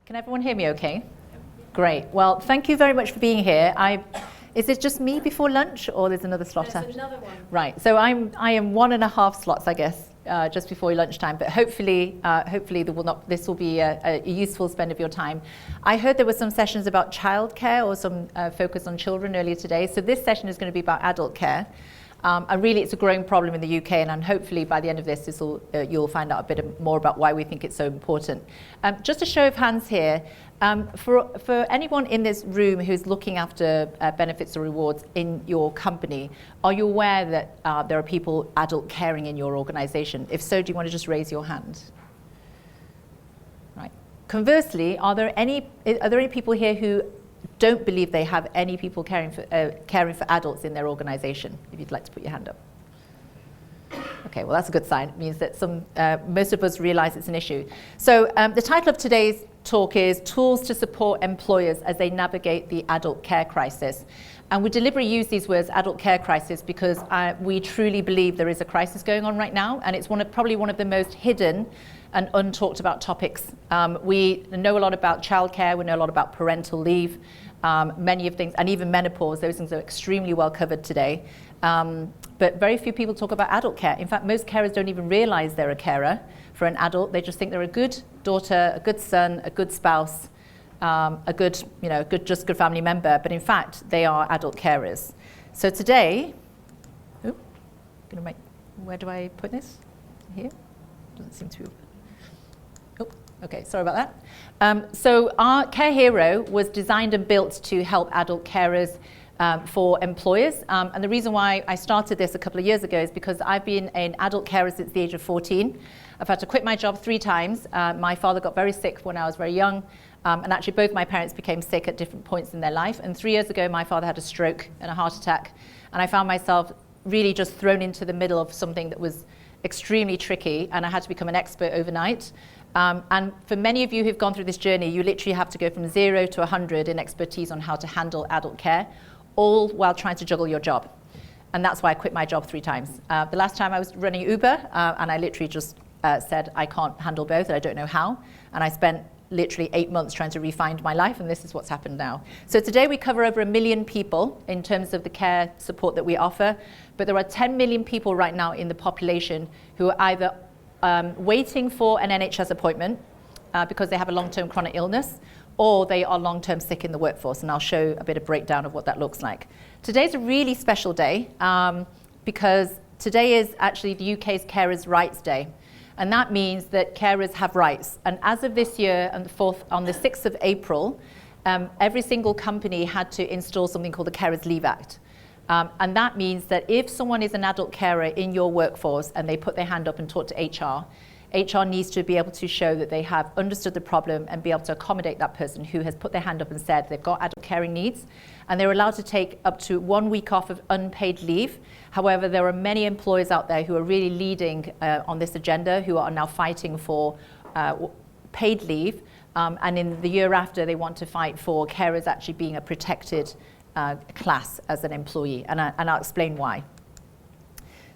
Can everyone hear me okay? Great. Well, thank you very much for being here. Is it just me before lunch, or there's another slot? There's another one. Right. So I am 1.5 slots, I guess, just before lunchtime. But hopefully this will be a useful spend of your time. I heard there were some sessions about childcare or some focus on children earlier today. So this session is going to be about adult care. And really, it's a growing problem in the UK, and hopefully by the end of this, you'll find out a bit more about why we think it's so important. Just a show of hands here. For anyone in this room who's looking after benefits or rewards in your company, are you aware that there are people adult caring in your organisation? If so, do you want to just raise your hand? Right. Conversely, are there any people here who don't believe they have any people caring for adults in their organisation? If you'd like to put your hand up. Okay, well that's a good sign. It means that most of us realise it's an issue. So the title of today's talk is Tools to Support Employers as They Navigate the Adult Care Crisis. And we deliberately use these words, adult care crisis, because we truly believe there is a crisis going on right now, and it's probably one of the most hidden and untalked about topics. We know a lot about childcare, we know a lot about parental leave, many of things, and even menopause. Those things are extremely well covered today. But very few people talk about adult care. In fact, most carers don't even realize they're a carer for an adult. They just think they're a good daughter, a good son, a good spouse, a good family member. But in fact, they are adult carers. So today, where do I put this? Here? Doesn't seem to be. Okay, sorry about that. So our KareHero was designed and built to help adult carers for employers. And the reason why I started this a couple of years ago is because I've been an adult carer since the age of 14. I've had to quit my job 3 times. My father got very sick when I was very young. And actually both my parents became sick at different points in their life. And 3 years ago, my father had a stroke and a heart attack. And I found myself really just thrown into the middle of something that was extremely tricky. And I had to become an expert overnight. And for many of you who've gone through this journey, you literally have to go from 0 to 100 in expertise on how to handle adult care, all while trying to juggle your job. And that's why I quit my job 3 times. The last time I was running Uber, and I literally just said, I can't handle both, I don't know how. And I spent literally 8 months trying to refine my life, and this is what's happened now. So today we cover over 1 million people in terms of the care support that we offer, but there are 10 million people right now in the population who are either waiting for an NHS appointment because they have a long-term chronic illness, or they are long-term sick in the workforce, and I'll show a bit of breakdown of what that looks like. Today's a really special day because today is actually the UK's Carers' Rights Day, and that means that carers have rights. And as of this year, on the 6th of April, every single company had to install something called the Carers Leave Act. And that means that if someone is an adult carer in your workforce and they put their hand up and talk to HR needs to be able to show that they have understood the problem and be able to accommodate that person who has put their hand up and said they've got adult caring needs. And they're allowed to take up to 1 week off of unpaid leave. However, there are many employers out there who are really leading on this agenda, who are now fighting for paid leave. And in the year after, they want to fight for carers actually being a protected class as an employee, and I'll explain why.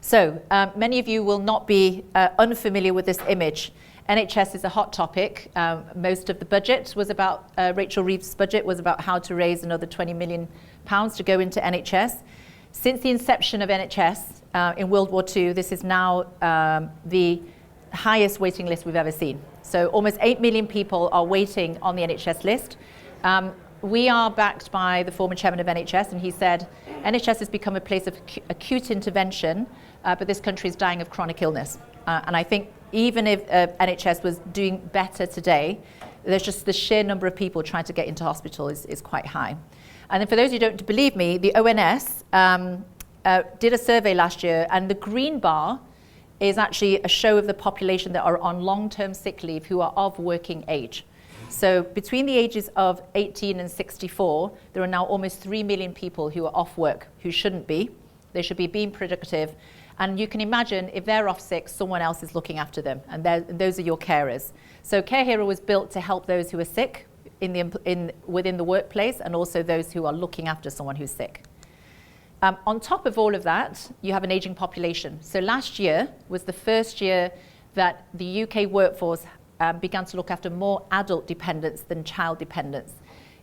So many of you will not be unfamiliar with this image. NHS is a hot topic. Most of the budget was about, Rachel Reeves' budget was about how to raise another £20 million to go into NHS. Since the inception of NHS in World War II, this is now the highest waiting list we've ever seen. So almost 8 million people are waiting on the NHS list. We are backed by the former chairman of NHS, and he said, NHS has become a place of acute intervention, but this country is dying of chronic illness. And I think even if NHS was doing better today, there's just the sheer number of people trying to get into hospital is quite high. And then for those who don't believe me, the ONS did a survey last year, and the green bar is actually a show of the population that are on long-term sick leave who are of working age. So between the ages of 18 and 64, there are now almost 3 million people who are off work, who shouldn't be. They should be being productive. And you can imagine if they're off sick, someone else is looking after them. And those are your carers. So KareHero was built to help those who are sick within the workplace, and also those who are looking after someone who's sick. On top of all of that, you have an aging population. So last year was the first year that the UK workforce began to look after more adult dependents than child dependents.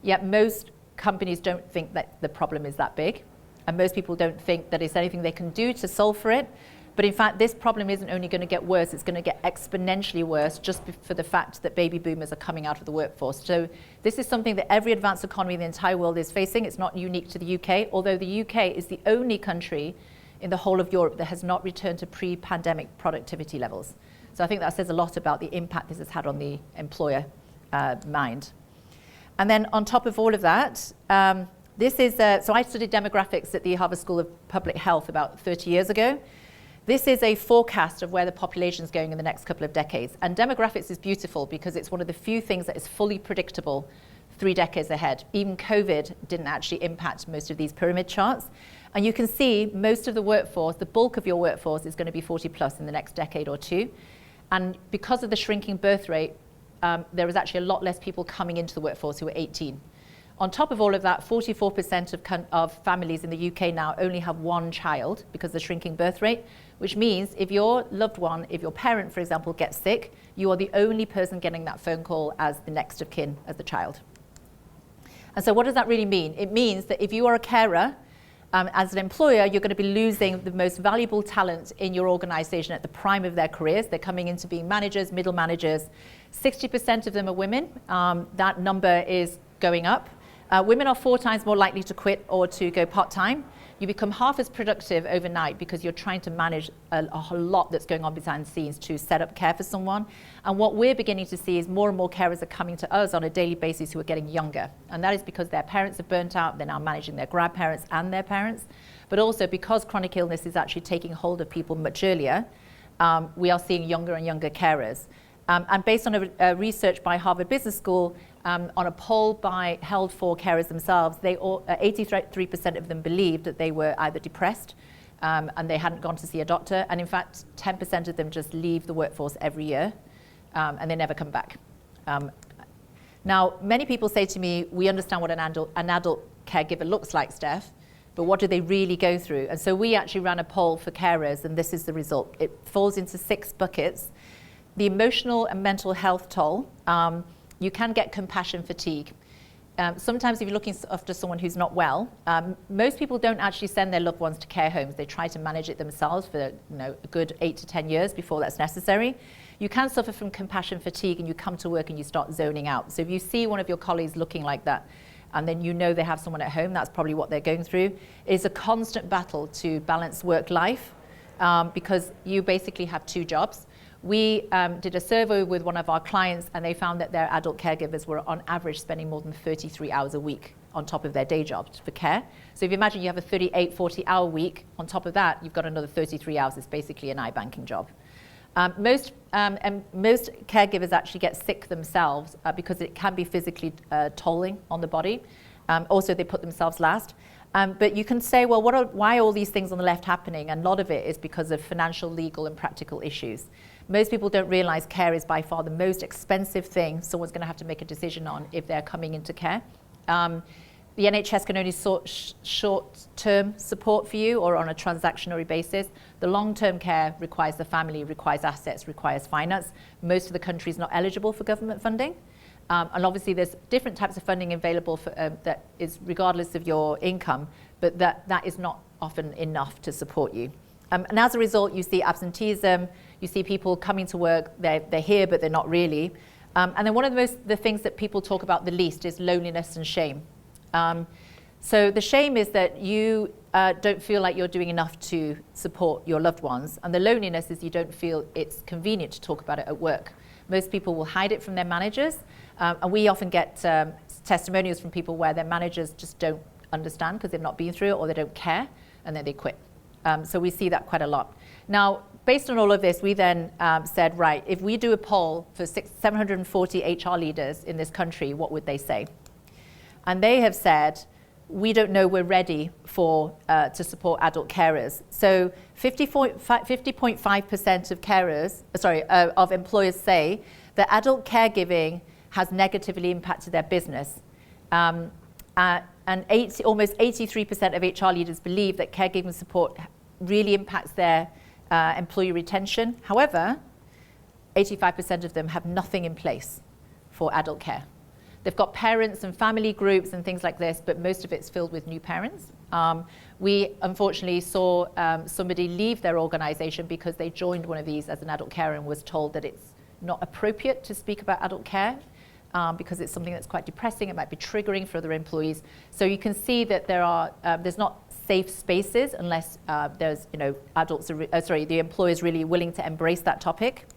Yet most companies don't think that the problem is that big, and most people don't think that there's anything they can do to solve for it. But in fact, this problem isn't only going to get worse, it's going to get exponentially worse just for the fact that baby boomers are coming out of the workforce. So this is something that every advanced economy in the entire world is facing. It's not unique to the UK, although the UK is the only country in the whole of Europe that has not returned to pre-pandemic productivity levels. So I think that says a lot about the impact this has had on the employer mind. And then on top of all of that, this is, so I studied demographics at the Harvard School of Public Health about 30 years ago. This is a forecast of where the population is going in the next couple of decades. And demographics is beautiful because it's one of the few things that is fully predictable 3 decades ahead. Even COVID didn't actually impact most of these pyramid charts. And you can see most of the workforce, the bulk of your workforce is going to be 40 plus in the next decade or two. And because of the shrinking birth rate, there is actually a lot less people coming into the workforce who are 18. On top of all of that, 44% of families in the UK now only have 1 child because of the shrinking birth rate, which means if your loved one, if your parent, for example, gets sick, you are the only person getting that phone call as the next of kin as the child. And so what does that really mean? It means that if you are a carer, as an employer, you're going to be losing the most valuable talent in your organization at the prime of their careers. They're coming into being managers, middle managers. 60% of them are women. That number is going up. Women are 4 times more likely to quit or to go part-time. You become half as productive overnight because you're trying to manage a lot that's going on behind the scenes to set up care for someone. And what we're beginning to see is more and more carers are coming to us on a daily basis who are getting younger. And that is because their parents are burnt out, they're now managing their grandparents and their parents. But also because chronic illness is actually taking hold of people much earlier, we are seeing younger and younger carers. And based on a research by Harvard Business School, on a poll held for carers themselves, 83% of them believed that they were either depressed and they hadn't gone to see a doctor. And in fact, 10% of them just leave the workforce every year and they never come back. Now, many people say to me, we understand what an adult caregiver looks like, Steph, but what do they really go through? And so we actually ran a poll for carers, and this is the result. It falls into 6 buckets. The emotional and mental health toll. You can get compassion fatigue. Sometimes if you're looking after someone who's not well, most people don't actually send their loved ones to care homes. They try to manage it themselves for a good 8 to 10 years before that's necessary. You can suffer from compassion fatigue and you come to work and you start zoning out. So if you see one of your colleagues looking like that, and then you know they have someone at home, that's probably what they're going through. It's a constant battle to balance work-life because you basically have 2 jobs. We did a survey with one of our clients and they found that their adult caregivers were on average spending more than 33 hours a week on top of their day jobs for care. So if you imagine you have a 38, 40-hour week, on top of that, you've got another 33 hours. It's basically an iBanking job. Most caregivers actually get sick themselves because it can be physically tolling on the body. Also, they put themselves last. But you can say, well, why are all these things on the left happening? And a lot of it is because of financial, legal, and practical issues. Most people don't realize care is by far the most expensive thing someone's going to have to make a decision on if they're coming into care. The NHS can only short-term support for you or on a transactionary basis. The long-term care requires the family, requires assets, requires finance. Most of the country is not eligible for government funding. And obviously there's different types of funding available for, that is regardless of your income, but that is not often enough to support you. And as a result, you see absenteeism, you see people coming to work, they're here, but they're not really. And then one of the things that people talk about the least is loneliness and shame. So the shame is that you don't feel like you're doing enough to support your loved ones. And the loneliness is you don't feel it's convenient to talk about it at work. Most people will hide it from their managers. And we often get testimonials from people where their managers just don't understand because they've not been through it or they don't care, and then they quit. So we see that quite a lot. Now, based on all of this, we then said, right, if we do a poll for 740 HR leaders in this country, what would they say? And they have said, we don't know we're ready to support adult carers. So 50.5% of carers, of employers say that adult caregiving has negatively impacted their business. And almost 83% of HR leaders believe that caregiving support really impacts their employee retention. However, 85% of them have nothing in place for adult care. They've got parents and family groups and things like this, but most of it's filled with new parents. We unfortunately saw somebody leave their organization because they joined one of these as an adult carer and was told that it's not appropriate to speak about adult care because it's something that's quite depressing. It might be triggering for other employees. So you can see that there's not safe spaces unless there's, the employer's really willing to embrace that topic.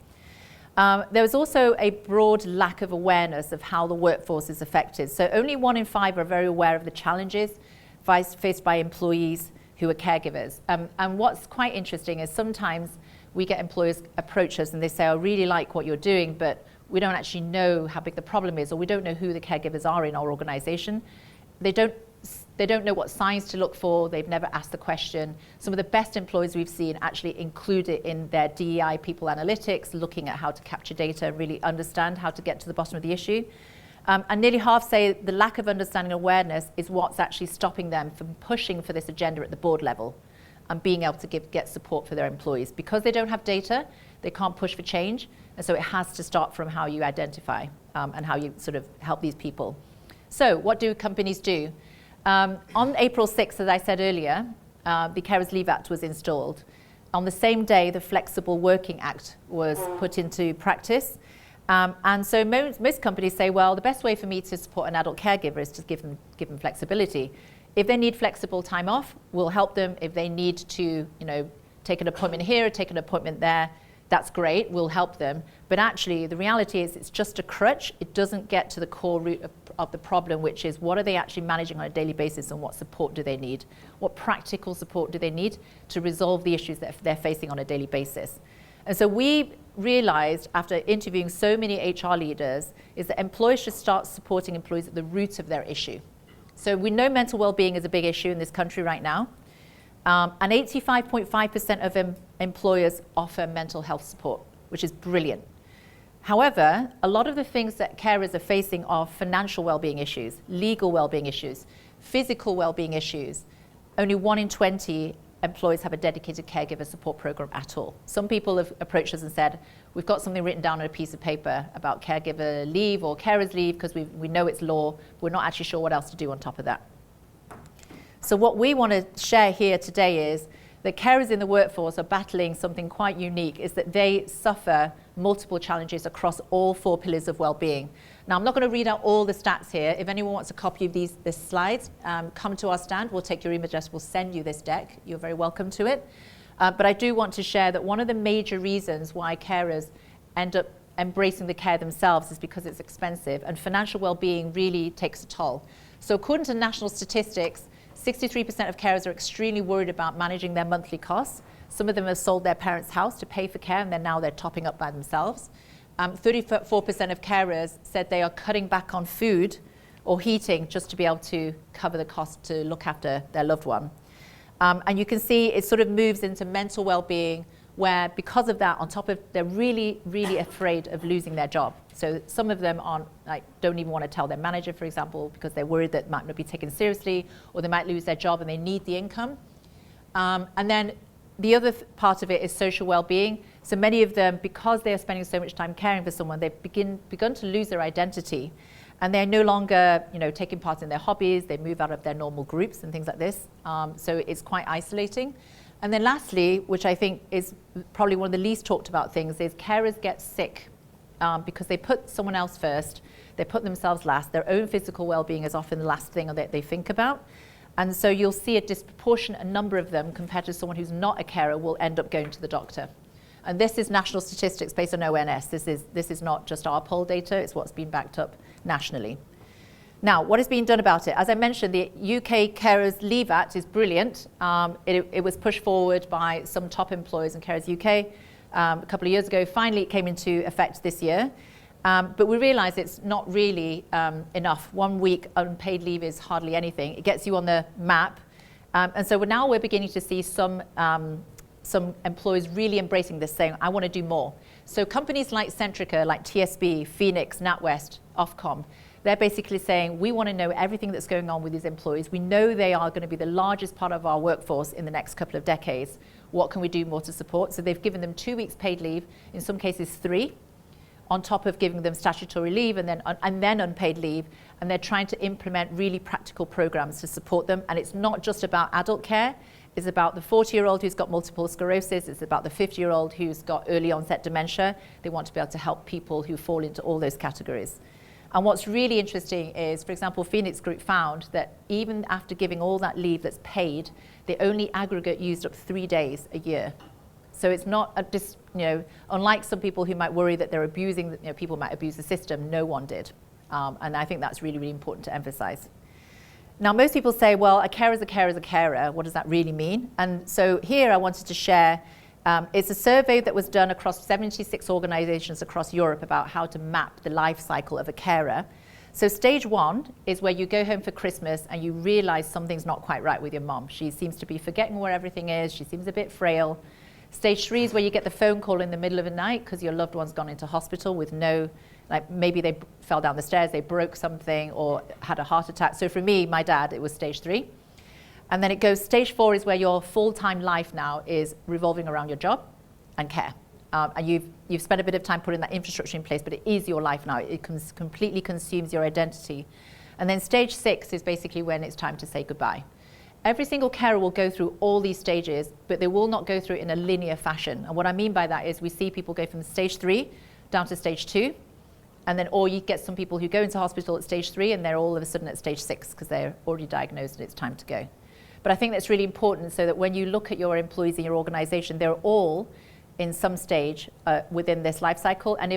There was also a broad lack of awareness of how the workforce is affected. So only 1 in 5 are very aware of the challenges faced by employees who are caregivers. And what's quite interesting is sometimes we get employers approach us and they say, I really like what you're doing, but we don't actually know how big the problem is, or we don't know who the caregivers are in our organization. They don't know what signs to look for. They've never asked the question. Some of the best employers we've seen actually include it in their DEI people analytics, looking at how to capture data and really understand how to get to the bottom of the issue. And nearly half say the lack of understanding and awareness is what's actually stopping them from pushing for this agenda at the board level and being able to get support for their employees. Because they don't have data, they can't push for change. And so it has to start from how you identify and how you sort of help these people. So what do companies do? On April 6th, as I said earlier, the Carers Leave Act was installed. On the same day, the Flexible Working Act was put into practice. And so most companies say, well, the best way for me to support an adult caregiver is to give them flexibility. If they need flexible time off, we'll help them. If they need to, take an appointment here, take an appointment there, that's great, we'll help them. But actually, the reality is it's just a crutch. It doesn't get to the core root of the problem, which is what are they actually managing on a daily basis and what support do they need? What practical support do they need to resolve the issues that they're facing on a daily basis? And so we realized, after interviewing so many HR leaders, is that employers should start supporting employees at the root of their issue. So we know mental well-being is a big issue in this country right now. And 85.5% of employers offer mental health support, which is brilliant. However, a lot of the things that carers are facing are financial well-being issues, legal well-being issues, physical well-being issues. Only 1 in 20 employers have a dedicated caregiver support program at all. Some people have approached us and said, we've got something written down on a piece of paper about caregiver leave or carers leave because we know it's law, but we're not actually sure what else to do on top of that. So what we want to share here today is that carers in the workforce are battling something quite unique, is that they suffer multiple challenges across all 4 pillars of well-being. Now, I'm not going to read out all the stats here. If anyone wants a copy of these slides, come to our stand. We'll take your email address. We'll send you this deck. You're very welcome to it. But I do want to share that one of the major reasons why carers end up embracing the care themselves is because it's expensive, and financial well-being really takes a toll. So according to national statistics, 63% of carers are extremely worried about managing their monthly costs. Some of them have sold their parents' house to pay for care, and now they're topping up by themselves. 34% of carers said they are cutting back on food or heating just to be able to cover the cost to look after their loved one. And you can see it sort of moves into mental well-being, where because of that, on top of, they're really, really afraid of losing their job. So some of them don't even want to tell their manager, for example, because they're worried that it might not be taken seriously, or they might lose their job and they need the income. And then the other part of it is social well-being. So many of them, because they are spending so much time caring for someone, they've begun to lose their identity. And they're no longer, taking part in their hobbies. They move out of their normal groups and things like this. So it's quite isolating. And then lastly, which I think is probably one of the least talked about things, is carers get sick because they put someone else first. They put themselves last. Their own physical well-being is often the last thing that they think about. And so you'll see a disproportionate number of them compared to someone who's not a carer will end up going to the doctor. And this is national statistics based on ONS. This is not just our poll data, it's what's been backed up nationally. Now, what is being done about it? As I mentioned, the UK Carers Leave Act is brilliant. It was pushed forward by some top employers in Carers UK a couple of years ago. Finally, it came into effect this year. But we realise it's not really enough. 1 week unpaid leave is hardly anything. It gets you on the map. And so now we're beginning to see some employers really embracing this, saying, I want to do more. So companies like Centrica, like TSB, Phoenix, NatWest, Ofcom, they're basically saying, we want to know everything that's going on with these employees. We know they are going to be the largest part of our workforce in the next couple of decades. What can we do more to support? So they've given them 2 weeks paid leave, in some cases 3. on top of giving them statutory leave and then unpaid leave. And they're trying to implement really practical programs to support them. And it's not just about adult care. It's about the 40-year-old who's got multiple sclerosis. It's about the 50-year-old who's got early onset dementia. They want to be able to help people who fall into all those categories. And what's really interesting is, for example, Phoenix Group found that even after giving all that leave that's paid, they only aggregate used up 3 days a year. So it's not unlike some people who might worry that they're abusing, people might abuse the system, no one did. And I think that's really, really important to emphasize. Now, most people say, well, a carer is a carer is a carer. What does that really mean? And so here I wanted to share, it's a survey that was done across 76 organizations across Europe about how to map the life cycle of a carer. So stage 1 is where you go home for Christmas and you realize something's not quite right with your mom. She seems to be forgetting where everything is. She seems a bit frail. Stage 3 is where you get the phone call in the middle of the night because your loved one's gone into hospital with maybe they fell down the stairs, they broke something or had a heart attack. So for me, my dad, it was stage 3. And then it goes, stage 4 is where your full-time life now is revolving around your job and care. And you've spent a bit of time putting that infrastructure in place, but it is your life now. It completely consumes your identity. And then stage 6 is basically when it's time to say goodbye. Every single carer will go through all these stages, but they will not go through it in a linear fashion. And what I mean by that is we see people go from stage 3 down to stage 2, and then, or you get some people who go into hospital at stage 3 and they're all of a sudden at stage 6 because they're already diagnosed and it's time to go. But I think that's really important so that when you look at your employees in your organization, they're all in some stage within this life cycle. And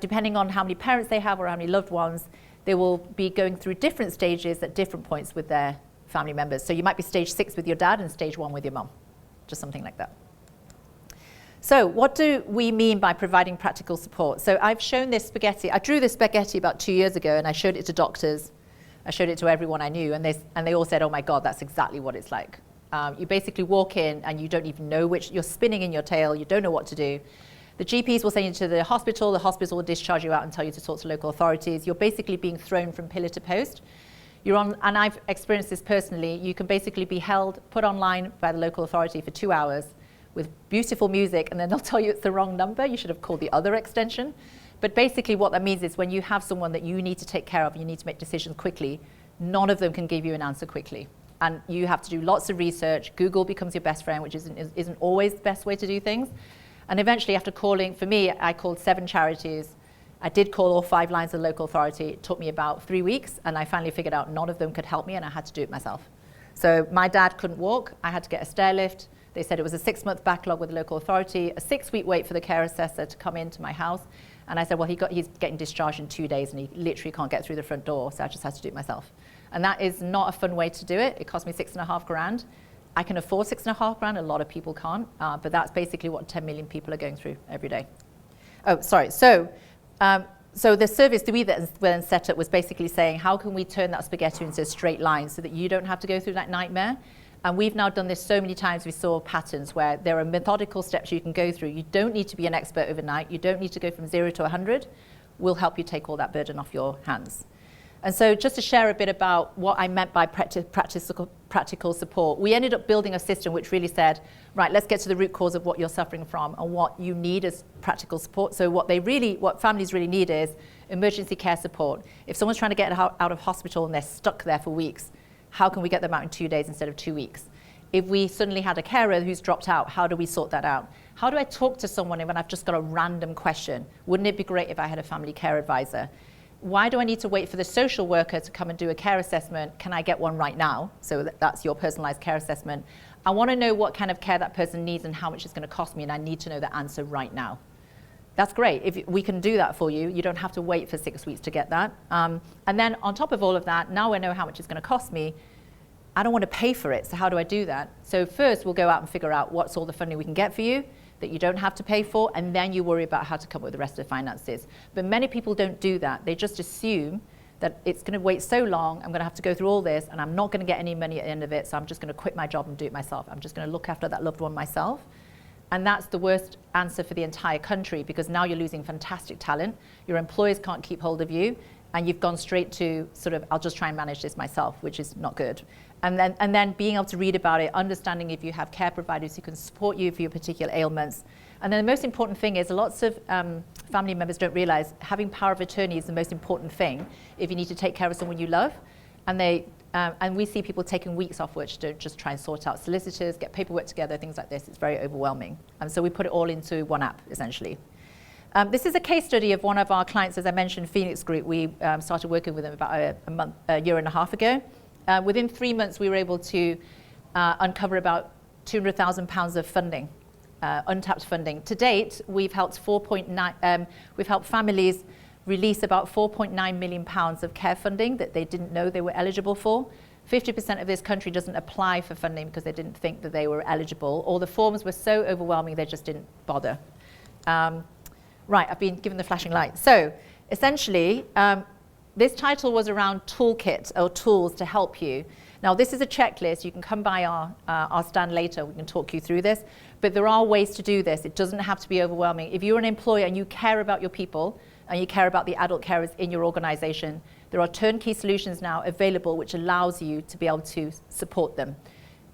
depending on how many parents they have or how many loved ones, they will be going through different stages at different points with their family members. So you might be stage 6 with your dad and stage 1 with your mum, just something like that. So what do we mean by providing practical support? So I've shown this spaghetti. I drew this spaghetti about 2 years ago and I showed it to doctors. I showed it to everyone I knew and they all said, oh my God, that's exactly what it's like. You basically walk in and you don't even know you're spinning in your tail, you don't know what to do. The GPs will send you to the hospital will discharge you out and tell you to talk to local authorities. You're basically being thrown from pillar to post. And I've experienced this personally, you can basically be held, put online by the local authority for 2 hours with beautiful music, and then they'll tell you it's the wrong number, you should have called the other extension. But basically what that means is when you have someone that you need to take care of, you need to make decisions quickly, none of them can give you an answer quickly. And you have to do lots of research. Google becomes your best friend, which isn't always the best way to do things. And eventually after calling, for me, I called 7 charities. I did call all 5 lines of the local authority. It took me about 3 weeks, and I finally figured out none of them could help me, and I had to do it myself. So my dad couldn't walk. I had to get a stair lift. They said it was a 6-month backlog with the local authority, a 6-week wait for the care assessor to come into my house. And I said, well, he's getting discharged in 2 days, and he literally can't get through the front door, so I just had to do it myself. And that is not a fun way to do it. It cost me $6.5 grand. I can afford $6.5 grand. A lot of people can't, but that's basically what 10 million people are going through every day. Oh, sorry. So the service that we then set up was basically saying, how can we turn that spaghetti into a straight line so that you don't have to go through that nightmare? And we've now done this so many times, we saw patterns where there are methodical steps you can go through. You don't need to be an expert overnight. You don't need to go from 0 to 100. We'll help you take all that burden off your hands. And so just to share a bit about what I meant by practical support, we ended up building a system which really said, right, let's get to the root cause of what you're suffering from and what you need as practical support. So what families really need is emergency care support. If someone's trying to get out of hospital and they're stuck there for weeks, how can we get them out in 2 days instead of 2 weeks? If we suddenly had a carer who's dropped out, how do we sort that out? How do I talk to someone when I've just got a random question? Wouldn't it be great if I had a family care advisor? Why do I need to wait for the social worker to come and do a care assessment? Can I get one right now? So that's your personalized care assessment. I want to know what kind of care that person needs and how much it's going to cost me, and I need to know the answer right now. That's great. If we can do that for you, you don't have to wait for 6 weeks to get that. And then on top of all of that, now I know how much it's going to cost me. I don't want to pay for it, so how do I do that? So first we'll go out and figure out what's all the funding we can get for you that you don't have to pay for, and then you worry about how to come up with the rest of the finances. But many people don't do that. They just assume that it's going to wait so long, I'm going to have to go through all this, and I'm not going to get any money at the end of it, so I'm just going to quit my job and do it myself. I'm just going to look after that loved one myself. And that's the worst answer for the entire country, because now you're losing fantastic talent. Your employers can't keep hold of you, and you've gone straight to sort of, I'll just try and manage this myself, which is not good. And then being able to read about it, understanding if you have care providers who can support you for your particular ailments, And then the most important thing is lots of family members don't realize having power of attorney is the most important thing if you need to take care of someone you love. And we see people taking weeks off work to just try and sort out solicitors, get paperwork together, things like this. It's very overwhelming. And so we put it all into one app, essentially. This is a case study of one of our clients, as I mentioned, Phoenix Group. We started working with them about a year and a half ago. Within 3 months, we were able to uncover about £200,000 of funding, untapped funding. To date, we've helped we've helped families release about £4.9 million of care funding that they didn't know they were eligible for. 50% of this country doesn't apply for funding because they didn't think that they were eligible, or the forms were so overwhelming they just didn't bother. Right, I've been given the flashing light. So essentially, this title was around toolkit or tools to help you. Now, this is a checklist. You can come by our stand later. We can talk you through this. But there are ways to do this. It doesn't have to be overwhelming. If you're an employer and you care about your people and you care about the adult carers in your organization, there are turnkey solutions now available which allows you to be able to support them.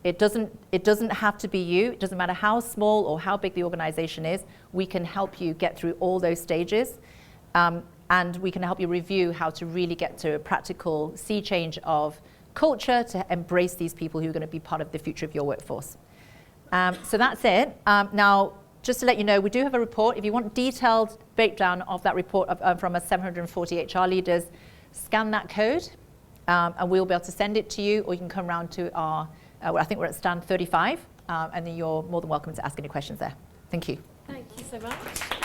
It doesn't have to be you. It doesn't matter how small or how big the organization is. We can help you get through all those stages. And we can help you review how to really get to a practical sea change of culture to embrace these people who are going to be part of the future of your workforce. So that's it. Now, just to let you know, we do have a report. If you want detailed breakdown of that report from our 740 HR leaders, scan that code and we'll be able to send it to you, or you can come round to our, I think we're at stand 35, and then you're more than welcome to ask any questions there. Thank you. Thank you so much.